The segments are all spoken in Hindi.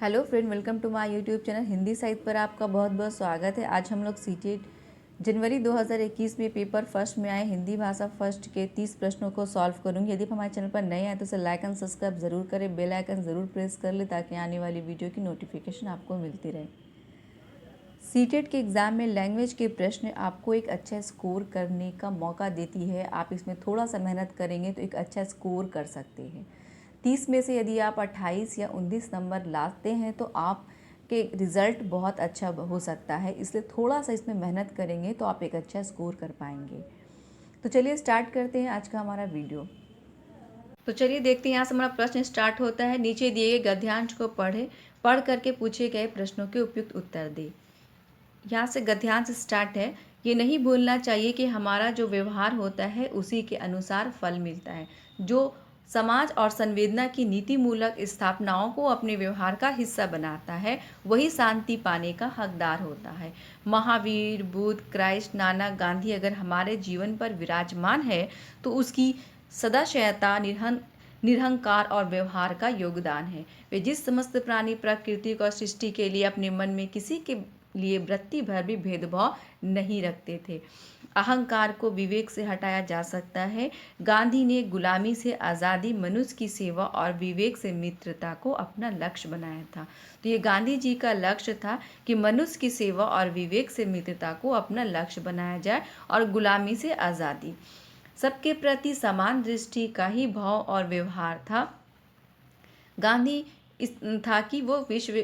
Hello friend, welcome to my YouTube channel Hindi Sahitya पर आपका बहुत बहुत स्वागत है। आज हम लोग सीटेट जनवरी 2021 में पेपर फर्स्ट में आए हिंदी भाषा फर्स्ट के 30 प्रश्नों को सॉल्व करूंगी। यदि आप हमारे चैनल पर नए आए तो उसे लाइक एंड सब्सक्राइब जरूर करें, बेल आइकन ज़रूर प्रेस कर ले ताकि आने वाली वीडियो की नोटिफिकेशन आपको मिलती रहे। सीटेट के एग्ज़ाम में लैंग्वेज के प्रश्न आपको एक अच्छा स्कोर करने का मौका देती है। आप इसमें थोड़ा सा मेहनत करेंगे तो एक अच्छा स्कोर कर सकते हैं। 30 में से यदि आप 28 या 19 नंबर लाते हैं तो आपके रिज़ल्ट बहुत अच्छा हो सकता है, इसलिए थोड़ा सा इसमें मेहनत करेंगे तो आप एक अच्छा स्कोर कर पाएंगे। तो चलिए स्टार्ट करते हैं आज का हमारा वीडियो। तो चलिए देखते हैं, यहाँ से हमारा प्रश्न स्टार्ट होता है। नीचे दिए गए गद्यांश को पढ़ करके पूछे गए प्रश्नों के उपयुक्त उत्तर दें। यहाँ से गद्यांश स्टार्ट है। ये नहीं भूलना चाहिए कि हमारा जो व्यवहार होता है उसी के अनुसार फल मिलता है। जो समाज और संवेदना की नीति मूलक स्थापनाओं को अपने व्यवहार का हिस्सा बनाता है वही शांति पाने का हकदार होता है। महावीर, बुद्ध, क्राइस्ट, नानक, गांधी अगर हमारे जीवन पर विराजमान है तो उसकी सदाशयता, निरहंकार और व्यवहार का योगदान है। वे जिस समस्त प्राणी, प्रकृति और सृष्टि के लिए अपने मन में किसी के लिए वृत्ति भर भी भेदभाव नहीं रखते थे। अहंकार को विवेक से हटाया जा सकता है। गांधी ने गुलामी से आज़ादी, मनुष्य की सेवा और विवेक से मित्रता को अपना लक्ष्य बनाया था। तो ये गांधी जी का लक्ष्य था कि मनुष्य की सेवा और विवेक से मित्रता को अपना लक्ष्य बनाया जाए और गुलामी से आज़ादी। सबके प्रति समान दृष्टि का ही भाव और व्यवहार था। गांधी था कि वो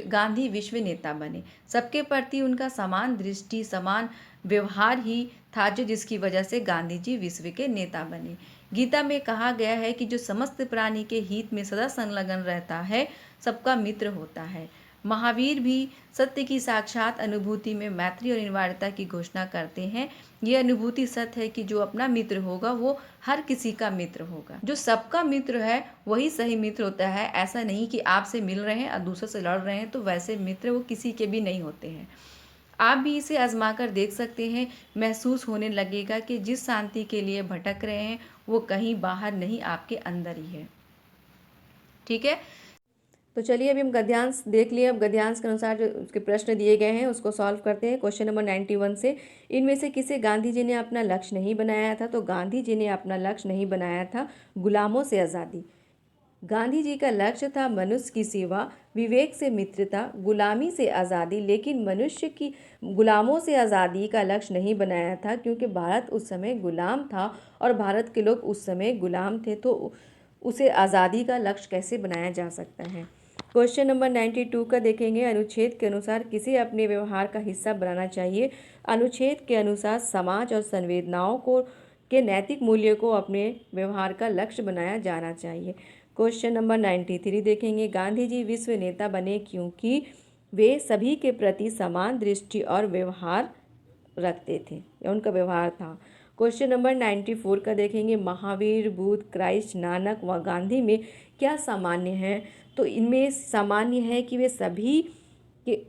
गांधी विश्व नेता बने। सबके प्रति उनका समान दृष्टि, समान व्यवहार ही था जो जिसकी वजह से गांधी जी विश्व के नेता बने। गीता में कहा गया है कि जो समस्त प्राणी के हित में सदा संलग्न रहता है सबका मित्र होता है। महावीर भी सत्य की साक्षात अनुभूति में मैत्री और अनिवार्यता की घोषणा करते हैं। ये अनुभूति सत्य है कि जो अपना मित्र होगा वो हर किसी का मित्र होगा। जो सबका मित्र है वही सही मित्र होता है। ऐसा नहीं कि आपसे मिल रहे हैं और दूसरे से लड़ रहे हैं तो वैसे मित्र वो किसी के भी नहीं होते हैं। आप भी इसे आजमा कर देख सकते हैं। महसूस होने लगेगा कि जिस शांति के लिए भटक रहे हैं वो कहीं बाहर नहीं, आपके अंदर ही है। ठीक है, तो चलिए अभी हम गद्यांश देख लिए। अब गद्यांश के अनुसार जो उसके प्रश्न दिए गए हैं उसको सॉल्व करते हैं। क्वेश्चन नंबर 91 से, इनमें से किसे गांधी जी ने अपना लक्ष्य नहीं बनाया था? तो गांधी जी ने अपना लक्ष्य नहीं बनाया था गुलामों से आज़ादी। गांधी जी का लक्ष्य था मनुष्य की सेवा, विवेक से मित्रता, गुलामी से आज़ादी। लेकिन मनुष्य की गुलामों से आज़ादी का लक्ष्य नहीं बनाया था क्योंकि भारत उस समय गुलाम था और भारत के लोग उस समय गुलाम थे, तो उसे आज़ादी का लक्ष्य कैसे बनाया जा सकता है। क्वेश्चन नंबर 92 का देखेंगे। अनुच्छेद के अनुसार किसे अपने व्यवहार का हिस्सा बनाना चाहिए? अनुच्छेद के अनुसार समाज और संवेदनाओं को के नैतिक मूल्यों को अपने व्यवहार का लक्ष्य बनाया जाना चाहिए। क्वेश्चन नंबर 93 देखेंगे। गांधी जी विश्व नेता बने क्योंकि वे सभी के प्रति समान दृष्टि और व्यवहार रखते थे, या उनका व्यवहार था। क्वेश्चन नंबर 94 का देखेंगे। महावीर, बुद्ध, क्राइस्ट, नानक व गांधी में क्या सामान्य है? तो इनमें सामान्य है कि वे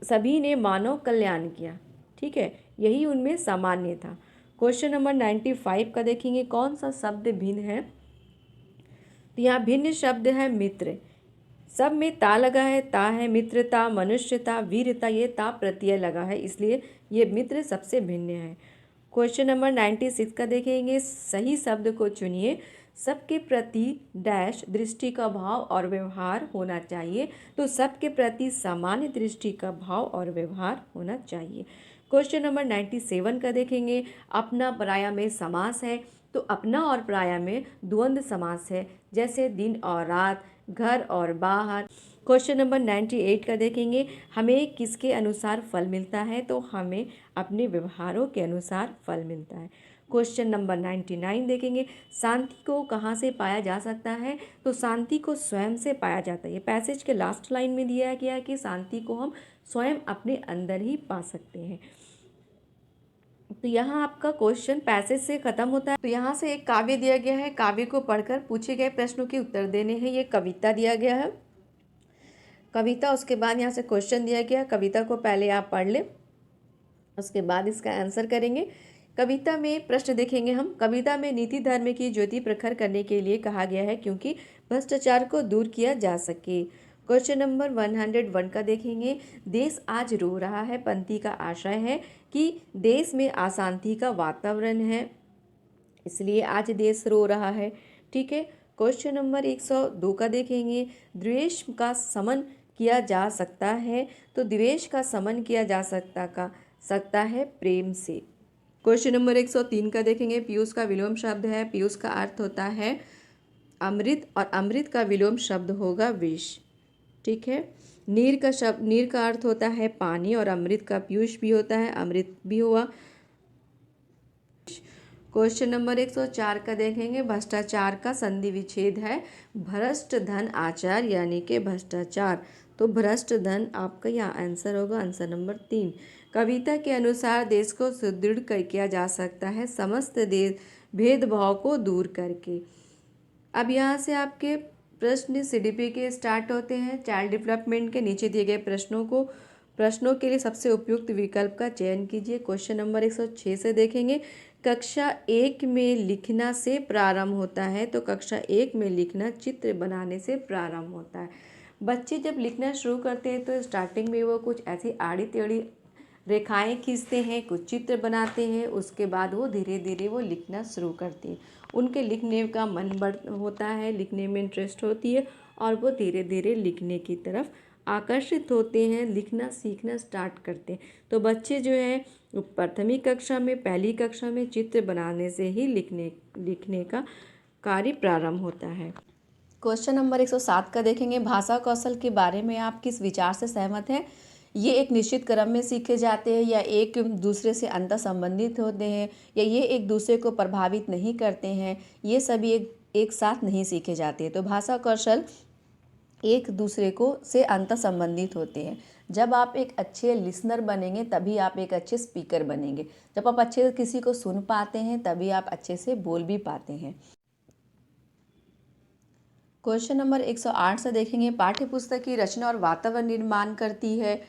सभी ने मानव कल्याण किया। ठीक है, यही उनमें सामान्य था। क्वेश्चन नंबर 95 का देखेंगे। कौन सा शब्द भिन्न है? तो यहाँ भिन्न शब्द है मित्र। सब में ता लगा है, ता है मित्रता, मनुष्यता, वीरता, ये ता प्रत्यय लगा है, इसलिए ये मित्र सबसे भिन्न है। क्वेश्चन नंबर 96 का देखेंगे। सही शब्द को चुनिए। सबके प्रति डैश दृष्टि का भाव और व्यवहार होना चाहिए, तो सबके प्रति सामान्य दृष्टि का भाव और व्यवहार होना चाहिए। क्वेश्चन नंबर 97 का देखेंगे। अपना पराया में समास है, तो अपना और पराया में द्वंद्व समास है, जैसे दिन और रात, घर और बाहर। क्वेश्चन नंबर 98 का देखेंगे। हमें किसके अनुसार फल मिलता है? तो हमें अपने व्यवहारों के अनुसार फल मिलता है। क्वेश्चन नंबर 99 देखेंगे। शांति को कहाँ से पाया जा सकता है? तो शांति को स्वयं से पाया जाता है। ये पैसेज के लास्ट लाइन में दिया गया है कि शांति को हम स्वयं अपने अंदर ही पा सकते हैं। तो यहाँ आपका क्वेश्चन पैसेज से खत्म होता है। तो यहाँ से एक काव्य दिया गया है, काव्य को पढ़कर पूछे गए प्रश्नों के उत्तर देने हैं। ये कविता दिया गया है, कविता। उसके बाद यहाँ से क्वेश्चन दिया गया, कविता को पहले आप पढ़ लें, उसके बाद इसका आंसर करेंगे। कविता में प्रश्न देखेंगे हम। कविता में नीति धर्म की ज्योति प्रखर करने के लिए कहा गया है क्योंकि भ्रष्टाचार को दूर किया जा सके। क्वेश्चन नंबर 101 का देखेंगे, देश आज रो रहा है पंक्ति का आशय है कि देश में अशांति का वातावरण है, इसलिए आज देश रो रहा है। ठीक है। क्वेश्चन नंबर 102 का देखेंगे, द्वेष का शमन किया जा सकता है, तो द्वेष का शमन किया जा सकता है प्रेम से। क्वेश्चन नंबर 103 का देखेंगे, पीयूष का विलोम शब्द है, पीयूष का अर्थ होता है अमृत और अमृत का विलोम शब्द होगा विष। ठीक है। नीर का अर्थ होता है पानी और अमृत का पीयूष भी होता है, अमृत भी हुआ। क्वेश्चन नंबर 104 का देखेंगे, भ्रष्टाचार का संधि विच्छेद है भ्रष्ट धन आचार यानी कि भ्रष्टाचार, तो भ्रष्ट धन आपका यहाँ आंसर होगा, आंसर नंबर 3। कविता के अनुसार देश को सुदृढ़ किया जा सकता है समस्त देश भेदभाव को दूर करके। अब यहाँ से आपके प्रश्न सीडीपी के स्टार्ट होते हैं। चाइल्ड डेवलपमेंट के नीचे दिए गए प्रश्नों के लिए सबसे उपयुक्त विकल्प का चयन कीजिए। क्वेश्चन नंबर 106 से देखेंगे, कक्षा 1 में लिखना से प्रारंभ होता है, तो कक्षा 1 में लिखना चित्र बनाने से प्रारंभ होता है। बच्चे जब लिखना शुरू करते हैं तो स्टार्टिंग में वो कुछ ऐसी आड़ी टेढ़ी रेखाएं खींचते हैं, कुछ चित्र बनाते हैं, उसके बाद वो धीरे धीरे वो लिखना शुरू करते हैं। उनके लिखने का मन बढ़ होता है, लिखने में इंटरेस्ट होती है और वो धीरे धीरे लिखने की तरफ आकर्षित होते हैं, लिखना सीखना स्टार्ट करते हैं। तो बच्चे जो है प्रथमी कक्षा में, पहली कक्षा में चित्र बनाने से ही लिखने का कार्य प्रारंभ होता है। क्वेश्चन नंबर 107 का देखेंगे, भाषा कौशल के बारे में आप किस विचार से सहमत हैं? ये एक निश्चित क्रम में सीखे जाते हैं या एक दूसरे से अंतर संबंधित होते हैं या ये एक दूसरे को प्रभावित नहीं करते हैं, ये सभी एक साथ नहीं सीखे जाते। तो भाषा कौशल एक दूसरे को से अंतर संबंधित होते हैं। जब आप एक अच्छे लिसनर बनेंगे तभी आप एक अच्छे स्पीकर बनेंगे। जब आप अच्छे से किसी को सुन पाते हैं तभी आप अच्छे से बोल भी पाते हैं। क्वेश्चन नंबर 108 से देखेंगे, पाठ्य पुस्तक की रचना और वातावरण निर्माण करती है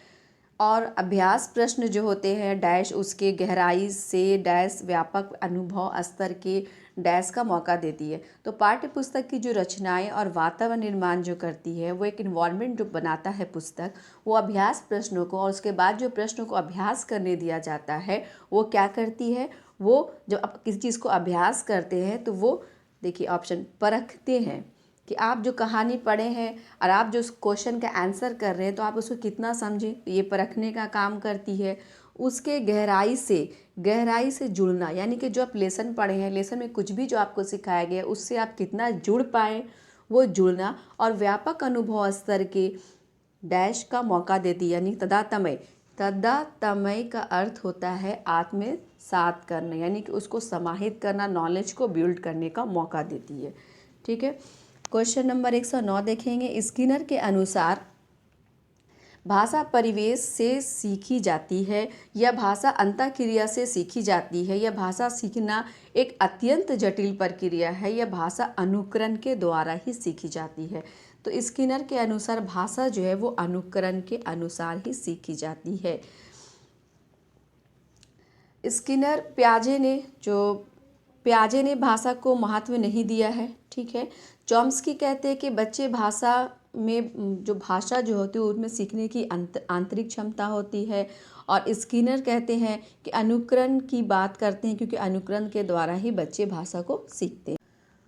और अभ्यास प्रश्न जो होते हैं डैश उसके गहराई से डैश व्यापक अनुभव स्तर के डैश का मौका देती है। तो पाठ्य पुस्तक की जो रचनाएं और वातावरण निर्माण जो करती है वो एक इन्वायरमेंट जो बनाता है पुस्तक, वो अभ्यास प्रश्नों को और उसके बाद जो प्रश्नों को अभ्यास करने दिया जाता है वो क्या करती है, वो जब आप किसी चीज़ को अभ्यास करते हैं तो वो देखिए ऑप्शन परखते हैं कि आप जो कहानी पढ़े हैं और आप जो उस क्वेश्चन का आंसर कर रहे हैं तो आप उसको कितना समझें, ये परखने का काम करती है। उसके गहराई से जुड़ना, यानी कि जो आप लेसन पढ़े हैं, लेसन में कुछ भी जो आपको सिखाया गया उससे आप कितना जुड़ पाए, वो जुड़ना। और व्यापक अनुभव स्तर के डैश का मौका देती है, यानी तदातमय का अर्थ होता है आत्मसात करना, यानी कि उसको समाहित करना, नॉलेज को बिल्ड करने का मौका देती है। ठीक है। क्वेश्चन नंबर 109 देखेंगे, स्किनर के अनुसार भाषा परिवेश से सीखी जाती है या भाषा अंतःक्रिया से सीखी जाती है या भाषा सीखना एक अत्यंत जटिल प्रक्रिया है या भाषा अनुकरण के द्वारा ही सीखी जाती है। तो स्किनर के अनुसार भाषा जो है वो अनुकरण के अनुसार ही सीखी जाती है। स्किनर प्याजे ने भाषा को महत्व नहीं दिया है। ठीक है। चॉम्स्की कहते हैं कि बच्चे भाषा में जो भाषा जो होती है उनमें सीखने की आंतरिक क्षमता होती है। और स्किनर कहते हैं कि अनुकरण की बात करते हैं क्योंकि अनुकरण के द्वारा ही बच्चे भाषा को सीखते हैं।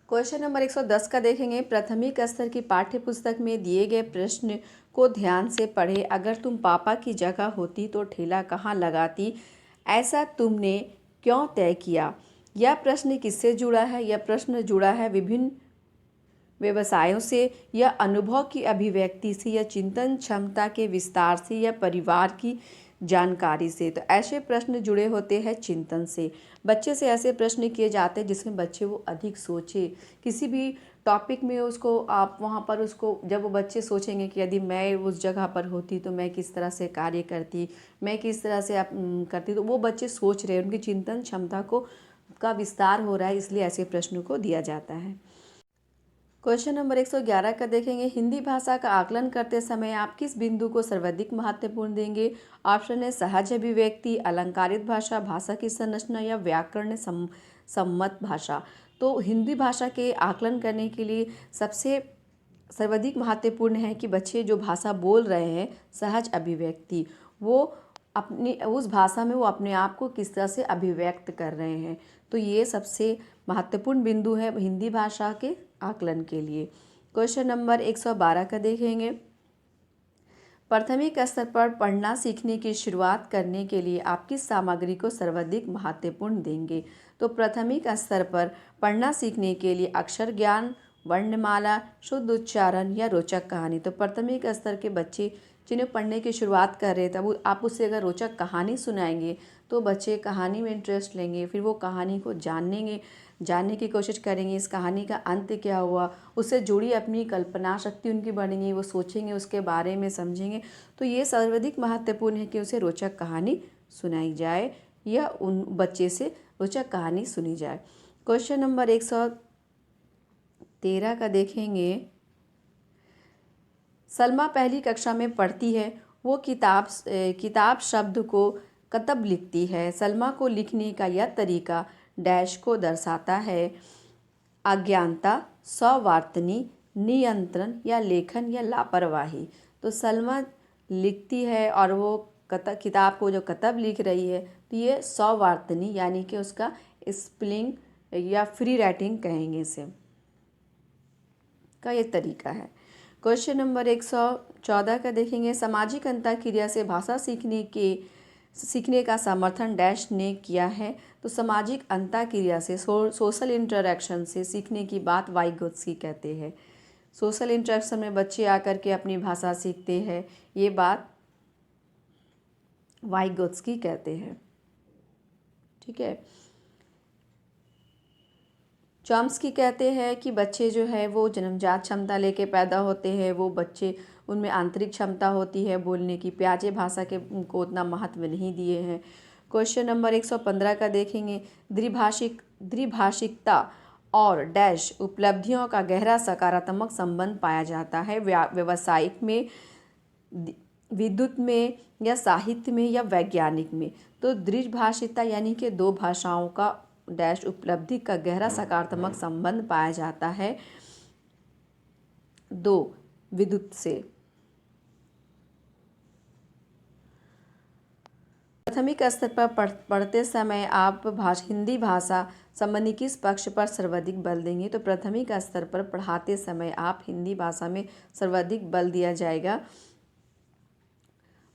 क्वेश्चन नंबर 110 का देखेंगे, प्राथमिक स्तर की पाठ्य पुस्तक में दिए गए प्रश्न को ध्यान से पढ़े। अगर तुम पापा की जगह होती तो ठेला कहाँ लगाती, ऐसा तुमने क्यों तय किया। यह प्रश्न किससे जुड़ा है? यह प्रश्न जुड़ा है विभिन्न व्यवसायों से या अनुभव की अभिव्यक्ति से या चिंतन क्षमता के विस्तार से या परिवार की जानकारी से। तो ऐसे प्रश्न जुड़े होते हैं चिंतन से। बच्चे से ऐसे प्रश्न किए जाते हैं जिसमें बच्चे वो अधिक सोचे, किसी भी टॉपिक में उसको आप वहाँ पर उसको जब वो बच्चे सोचेंगे कि यदि मैं उस जगह पर होती तो मैं किस तरह से कार्य करती, मैं किस तरह से करती, तो वो बच्चे सोच रहे हैं, उनकी चिंतन क्षमता का विस्तार हो रहा है, इसलिए ऐसे प्रश्नों को दिया जाता है। क्वेश्चन नंबर 111 का देखेंगे, हिंदी भाषा का आकलन करते समय आप किस बिंदु को सर्वाधिक महत्वपूर्ण देंगे। ऑप्शन है सहज अभिव्यक्ति, अलंकारित भाषा, भाषा की संरचना या व्याकरण सम्मत भाषा। तो हिंदी भाषा के आकलन करने के लिए सबसे सर्वाधिक महत्वपूर्ण है कि बच्चे जो भाषा बोल रहे हैं, सहज अभिव्यक्ति, वो अपनी उस भाषा में वो अपने आप को किस तरह से अभिव्यक्त कर रहे हैं। तो ये सबसे महत्वपूर्ण बिंदु है हिंदी भाषा के आकलन के लिए। क्वेश्चन नंबर 112 का देखेंगे। प्राथमिक स्तर पर पढ़ना सीखने की शुरुआत करने के लिए आप किस सामग्री को सर्वाधिक महत्वपूर्ण देंगे? तो प्राथमिक स्तर पर पढ़ना सीखने के लिए अक्षर ज्ञान, वर्णमाला, शुद्ध उच्चारण या रोचक कहानी। तो प्राथमिक स्तर के बच्चे जिन्हें पढ़ने की शुरुआत कर रहे थे, तब आप उससे अगर रोचक कहानी सुनाएंगे तो बच्चे कहानी में इंटरेस्ट लेंगे, फिर वो कहानी को जानने की कोशिश करेंगे, इस कहानी का अंत क्या हुआ, उससे जुड़ी अपनी कल्पना शक्ति उनकी बढ़ेंगी, वो सोचेंगे, उसके बारे में समझेंगे। तो ये सर्वाधिक महत्वपूर्ण है कि उसे रोचक कहानी सुनाई जाए या उन बच्चे से रोचक कहानी सुनी जाए। क्वेश्चन नंबर 113 का देखेंगे। सलमा पहली कक्षा में पढ़ती है, वो किताब शब्द को कतब लिखती है। सलमा को लिखने का यह तरीका डैश को दर्शाता है। अज्ञानता, सौवार्तनी, नियंत्रण या लेखन या लापरवाही। तो सलमा लिखती है और वो किताब को जो कतब लिख रही है, तो ये सौवार्तनी यानी कि उसका स्पेलिंग या फ्री राइटिंग कहेंगे इसे, का ये तरीका है। क्वेश्चन नंबर 114 का देखेंगे। सामाजिक अंतःक्रिया से भाषा सीखने का समर्थन डैश ने किया है। तो सामाजिक अंतःक्रिया से, सोशल इंटरेक्शन से सीखने की बात वाइगोत्स्की कहते हैं। सोशल इंटरेक्शन में बच्चे आकर के अपनी भाषा सीखते हैं, ये बात वाइगोत्स्की कहते हैं। ठीक है। चॉम्स्की कहते हैं कि बच्चे जो है वो जन्मजात क्षमता लेके पैदा होते हैं, वो बच्चे उनमें आंतरिक क्षमता होती है बोलने की, प्याजे भाषा के को उतना महत्व नहीं दिए हैं। क्वेश्चन नंबर 115 का देखेंगे। द्विभाषिकता और डैश उपलब्धियों का गहरा सकारात्मक संबंध पाया जाता है। व्यवसायिक में, विद्युत में या साहित्य में या वैज्ञानिक में। तो द्विभाषिकता यानी कि दो भाषाओं का डैश उपलब्धि का गहरा सकारात्मक संबंध पाया जाता है दो विद्युत से। प्राथमिक स्तर पर पढ़ते समय आप हिंदी भाषा संबंधी किस पक्ष पर सर्वाधिक बल देंगे? तो प्राथमिक स्तर पर पढ़ाते समय आप हिंदी भाषा में सर्वाधिक बल दिया जाएगा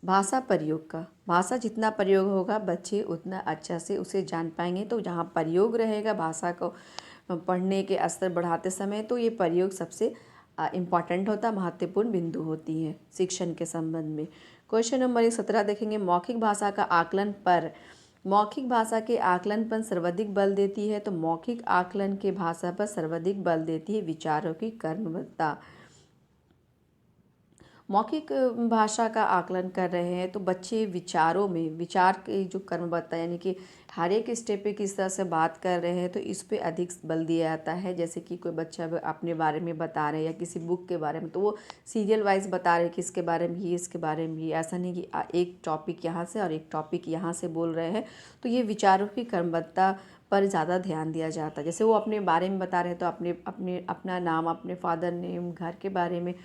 भाषा प्रयोग का। भाषा जितना प्रयोग होगा बच्चे उतना अच्छा से उसे जान पाएंगे। तो जहाँ प्रयोग रहेगा भाषा को पढ़ने के स्तर बढ़ाते समय, तो ये प्रयोग सबसे इम्पॉर्टेंट होता, महत्वपूर्ण बिंदु होती है शिक्षण के संबंध में। क्वेश्चन नंबर 117 देखेंगे। मौखिक भाषा के आकलन पर सर्वाधिक बल देती है। तो मौखिक आकलन के भाषा पर सर्वाधिक बल देती है विचारों की क्रमबद्धता। मौखिक भाषा का आकलन कर रहे हैं तो बच्चे विचारों में, विचार की जो क्रमबद्धता यानी कि हर एक स्टेप पे किस तरह से बात कर रहे हैं, तो इस पे अधिक बल दिया जाता है। जैसे कि कोई बच्चा अपने बारे में बता रहे हैं या किसी बुक के बारे में, तो वो सीरियल वाइज बता रहे हैं कि इसके बारे में ही, इसके बारे में ही। ऐसा नहीं कि एक टॉपिक यहाँ से और एक टॉपिक यहाँ से बोल रहे हैं। तो ये विचारों की क्रमबद्धता पर ज़्यादा ध्यान दिया जाता है। जैसे वो अपने बारे में बता रहे हैं तो अपना नाम, अपने फादर नेम, घर के बारे में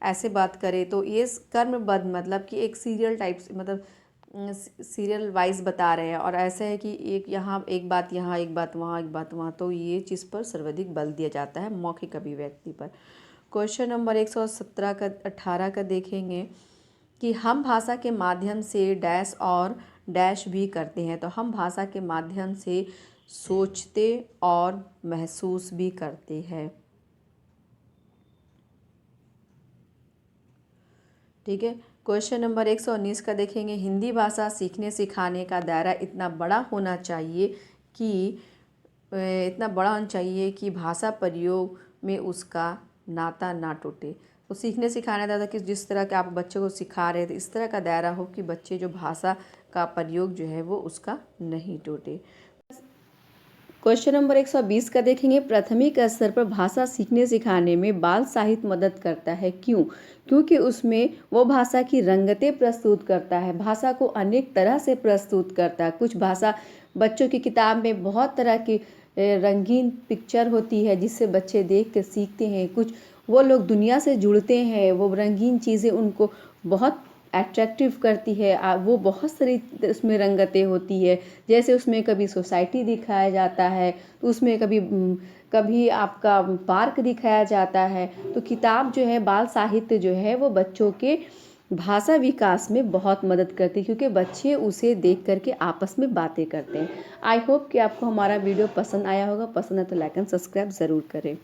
ऐसे बात करें, तो ये क्रमबद्ध मतलब कि एक सीरियल टाइप से, मतलब सीरियल वाइज बता रहे हैं। और ऐसा है कि एक यहाँ एक बात, यहाँ एक बात, वहाँ एक बात, वहाँ, तो ये चीज़ पर सर्वाधिक बल दिया जाता है मौखिक अभिव्यक्ति पर। क्वेश्चन नंबर 118 का देखेंगे कि हम भाषा के माध्यम से डैश और डैश भी करते हैं। तो हम भाषा के माध्यम से सोचते और महसूस भी करते हैं। ठीक है। क्वेश्चन नंबर 119 का देखेंगे। हिंदी भाषा सीखने सिखाने का दायरा इतना बड़ा होना चाहिए कि भाषा प्रयोग में उसका नाता ना टूटे। तो सीखने सिखाने का दायरा कि जिस तरह के आप बच्चों को सिखा रहे थे, इस तरह का दायरा हो कि बच्चे जो भाषा का प्रयोग जो है वो उसका नहीं टूटे। क्वेश्चन नंबर 120 का देखेंगे। प्राथमिक स्तर पर भाषा सीखने सिखाने में बाल साहित्य मदद करता है। क्यों? क्योंकि उसमें वो भाषा की रंगतें प्रस्तुत करता है, भाषा को अनेक तरह से प्रस्तुत करता है। कुछ भाषा बच्चों की किताब में बहुत तरह की रंगीन पिक्चर होती है जिससे बच्चे देख के सीखते हैं। कुछ वो लोग दुनिया से जुड़ते हैं, वो रंगीन चीज़ें उनको बहुत अट्रैक्टिव करती है। वो बहुत सारी उसमें रंगतें होती है, जैसे उसमें कभी सोसाइटी दिखाया जाता है, तो उसमें कभी आपका पार्क दिखाया जाता है। तो किताब जो है, बाल साहित्य जो है, वो बच्चों के भाषा विकास में बहुत मदद करती है, क्योंकि बच्चे उसे देख करके आपस में बातें करते हैं। आई होप कि आपको हमारा वीडियो पसंद आया होगा। पसंद है तो लाइक एंड सब्सक्राइब ज़रूर करें।